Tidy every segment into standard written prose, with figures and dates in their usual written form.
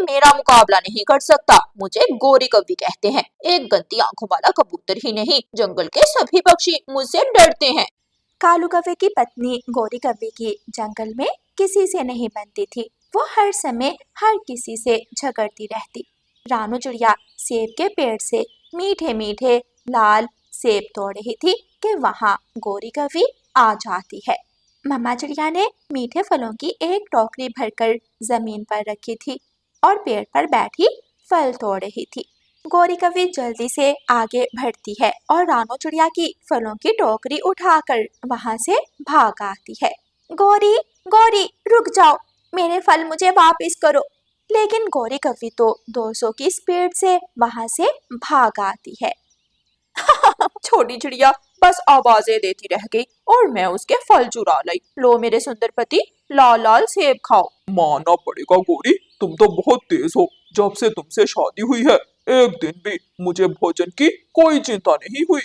मेरा मुकाबला नहीं कर सकता। मुझे गोरी कौवी कहते हैं। एक गंदी आंखों वाला कबूतर ही नहीं, जंगल के सभी पक्षी मुझसे डरते हैं। कालू कौवे की पत्नी गोरी कौवे की जंगल में किसी से नहीं बनती थी। वो हर समय हर किसी से झगड़ती रहती। रानू चिड़िया सेब के पेड़ से मीठे मीठे लाल सेब तोड़ रही थी कि वहाँ गोरी कौवी आ जाती है। मम्मा चिड़िया ने मीठे फलों की एक टोकरी भरकर जमीन पर रखी थी और पेड़ पर बैठी फल तोड़ रही थी। गोरी कौवी जल्दी से आगे बढ़ती है और रानू चिड़िया की फलों की टोकरी उठाकर वहां से भाग आती है। गोरी गोरी रुक जाओ, मेरे फल मुझे वापस करो। लेकिन गोरी कौवी तो 200 की स्पीड से वहां से भाग आती है। छोटी चिड़िया बस आवाजें देती रह गई और मैं उसके फल चुरा लाई। लो मेरे सुंदर पति, लाल लाल सेब खाओ। मानना पड़ेगा गोरी, तुम तो बहुत तेज हो। जब से तुमसे शादी हुई है एक दिन भी मुझे भोजन की कोई चिंता नहीं हुई।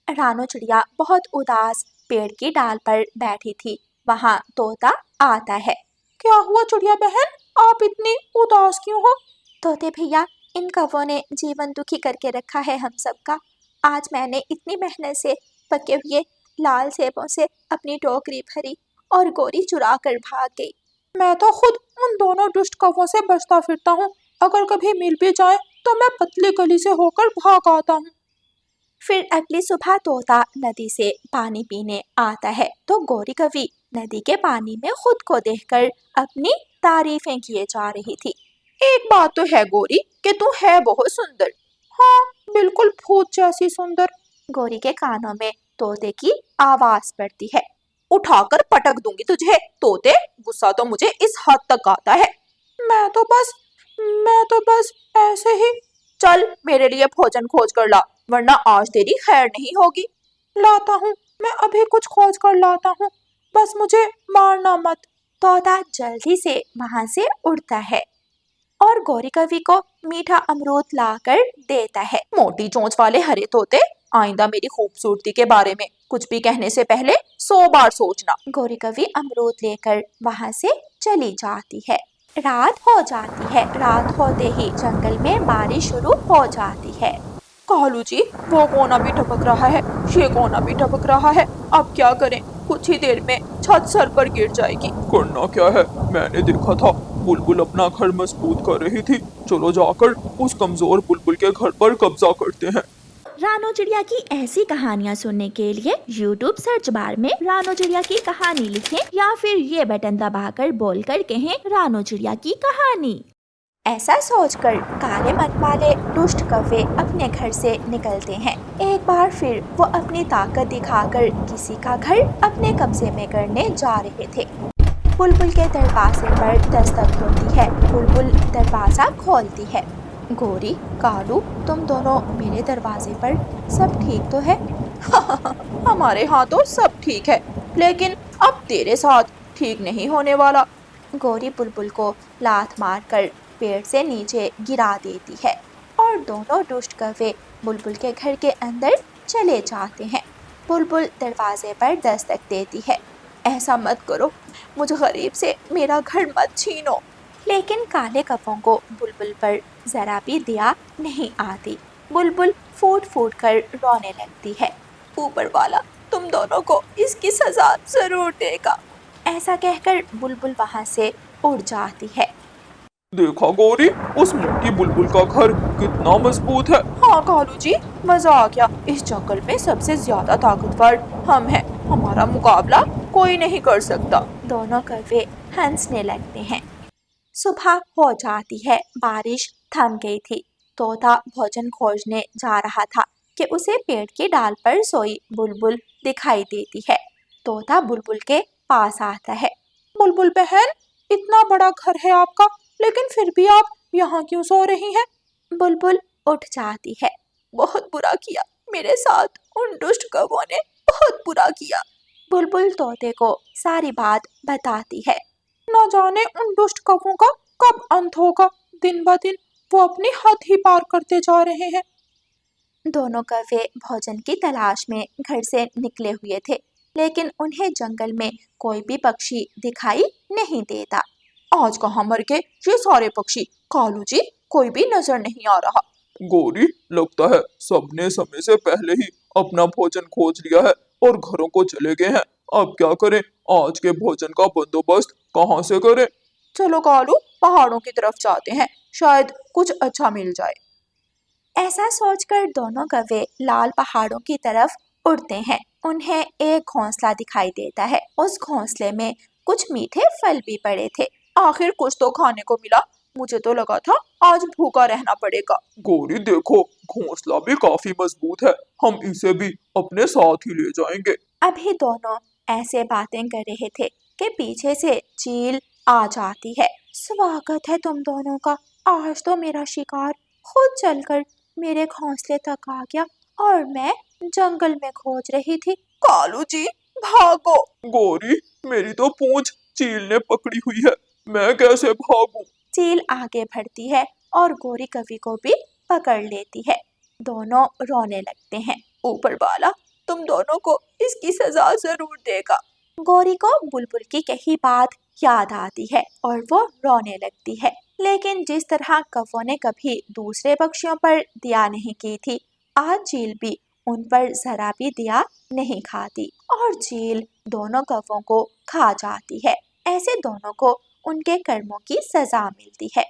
रानू चिड़िया बहुत उदास पेड़ की डाल पर बैठी थी। वहाँ तोता आता है। क्या हुआ चिड़िया बहन, आप इतनी उदास क्यों हो? तोते भैया, इन कौवों ने जीवन दुखी करके रखा है हम सबका। आज मैंने इतनी मेहनत से पके हुए लाल सेबों से अपनी टोकरी भरी और गोरी चुरा कर भाग गई। मैं तो खुद उन दोनों दुष्ट कौवों से बचता फिरता हूँ। अगर कभी मिल भी जाए तो मैं पतली गली से होकर भाग आता हूँ। फिर अगली सुबह तोता नदी से पानी पीने आता है तो गोरी कौवी नदी के पानी में खुद को देखकर अपनी तारीफें किए जा रही थी। एक बात तो है गोरी कि तू है बहुत सुंदर। हाँ, बिल्कुल भूत जैसी सुंदर। गोरी के कानों में तोते की आवाज पड़ती है। उठाकर पटक दूंगी तुझे तोते, गुस्सा तो मुझे इस हद तक आता है। मैं तो बस ऐसे ही। चल मेरे लिए भोजन खोज कर ला, वरना आज तेरी खैर नहीं होगी। लाता हूँ, मैं अभी कुछ खोज कर लाता हूँ, बस मुझे मारना मत। तोता जल्दी से वहां से उड़ता है और गोरी कौवी को मीठा अमरूद लाकर देता है। मोटी चोंच वाले हरे तोते, आइंदा मेरी खूबसूरती के बारे में कुछ भी कहने से पहले 100 बार सोचना। गोरी कौवी अमरूद लेकर वहां से चली जाती है। रात हो जाती है। रात होते ही जंगल में बारिश शुरू हो जाती है। कालू जी, वो कोना भी टपक रहा है, ये कोना भी टपक रहा है। अब क्या करें? कुछ ही देर में छत सर पर गिर जाएगी। करना क्या है, मैंने देखा था बुलबुल अपना घर मजबूत कर रही थी। चलो जाकर उस कमजोर बुलबुल के घर पर कब्जा करते हैं। रानू चिड़िया की ऐसी कहानियाँ सुनने के लिए YouTube सर्च बार में रानू चिड़िया की कहानी लिखें या फिर ये बटन दबाकर बोलकर कहें रानू चिड़िया की कहानी। ऐसा सोचकर काले मन वाले दुष्ट कौवे अपने घर से निकलते हैं। एक बार फिर वो अपनी ताकत दिखाकर किसी का घर अपने कब्जे में करने जा रहे थे। बुलबुल के दरवाजे पर दस्तक होती है। बुलबुल दरवाजा खोलती है। गोरी, कालू, तुम दोनों मेरे दरवाजे पर, सब ठीक तो है? हमारे यहाँ तो सब ठीक है, लेकिन अब तेरे साथ ठीक नहीं होने वाला। गोरी बुलबुल को लात मारकर पेड़ से नीचे गिरा देती है और दोनों दुष्ट कौवे बुलबुल के घर के अंदर चले जाते हैं। बुलबुल दरवाजे पर दस्तक देती है। ऐसा मत करो, मुझ गरीब से मेरा घर मत छीनो। लेकिन काले कौवों को बुलबुल पर जरा भी दया नहीं आती। बुलबुल फूट फूट कर रोने लगती है। ऊपर वाला तुम दोनों को इसकी सजा जरूर देगा। ऐसा कहकर बुलबुल वहां से उड़ जाती है। देखा गोरी, उस मोटी बुलबुल का घर कितना मजबूत है। हाँ कालू जी, मजा आ गया। इस जंगल में सबसे ज्यादा ताकतवर हम हैं, हमारा मुकाबला कोई नहीं कर सकता। दोनों कौवे हंसने लगते हैं। सुबह हो जाती है। बारिश थम गई थी। तोता भोजन खोजने जा रहा था कि उसे पेड़ की डाल पर सोई बुलबुल दिखाई देती है। तोता बुलबुल के पास आता है। बुलबुल बहन, इतना बड़ा घर है आपका, लेकिन फिर भी आप यहाँ क्यों सो रही हैं? बुलबुल उठ जाती है। बहुत बुरा किया मेरे साथ, उन दुष्ट कौवों ने बहुत बुरा किया। बुलबुल तोते को सारी बात बताती है। न जाने उन दुष्ट कौवों का कब अंत होगा। दिन ब दिन वो अपनी हद ही पार करते जा रहे हैं। दोनों कौवे भोजन की तलाश में घर से निकले हुए थे, लेकिन उन्हें जंगल में कोई भी पक्षी दिखाई नहीं देता। आज कहाँ मर गए ये सारे पक्षी, कालू जी कोई भी नजर नहीं आ रहा। गौरी, लगता है सबने समय से पहले ही अपना भोजन खोज लिया है और घरों को चले गए हैं। अब क्या करें? आज के भोजन का बंदोबस्त कहाँ से करें? चलो कालू पहाड़ों की तरफ जाते हैं, शायद कुछ अच्छा मिल जाए। ऐसा सोचकर दोनों कौवे लाल पहाड़ों की तरफ उड़ते हैं। उन्हें एक घोंसला दिखाई देता है। उस घोंसले में कुछ मीठे फल भी पड़े थे। आखिर कुछ तो खाने को मिला, मुझे तो लगा था आज भूखा रहना पड़ेगा। गौरी देखो, घोंसला भी काफी मजबूत है, हम इसे भी अपने साथ ही ले जाएंगे। अभी दोनों ऐसे बातें कर रहे थे कि पीछे से चील आ जाती है। स्वागत है तुम दोनों का। आज तो मेरा शिकार खुद चलकर मेरे घोंसले तक आ गया और मैं जंगल में खोज रही थी। कालू जी भागो। गौरी, मेरी तो पूंछ चील ने पकड़ी हुई है, मैं कैसे भागूं? चील आगे बढ़ती है और गौरी कवि को भी पकड़ लेती है। दोनों रोने लगते हैं। ऊपर वाला तुम दोनों को इसकी सजा जरूर देगा। गौरी को बुलबुल की कही बात याद आती है और वो रोने लगती है। लेकिन जिस तरह कौवों ने कभी दूसरे पक्षियों पर दया नहीं की थी, आज चील भी उन पर जरा भी दया नहीं खाती और चील दोनों कौवों को खा जाती है। ऐसे दोनों को उनके कर्मों की सजा मिलती है।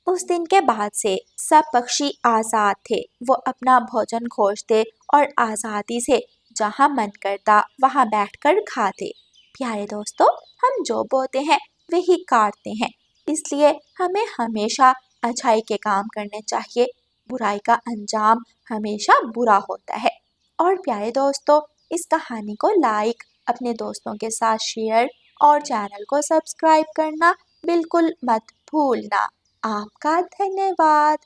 उस दिन के बाद से सब पक्षी आजाद थे। वो अपना भोजन खोजते और आजादी से जहाँ मन करता वहाँ बैठकर खाते। प्यारे दोस्तों, हम जो बोते हैं वही काटते हैं, इसलिए हमें हमेशा अच्छाई के काम करने चाहिए। बुराई का अंजाम हमेशा बुरा होता है। और प्यारे दोस्तों, इस कहानी को लाइक, अपने दोस्तों के साथ शेयर और चैनल को सब्सक्राइब करना बिल्कुल मत भूलना। आपका धन्यवाद।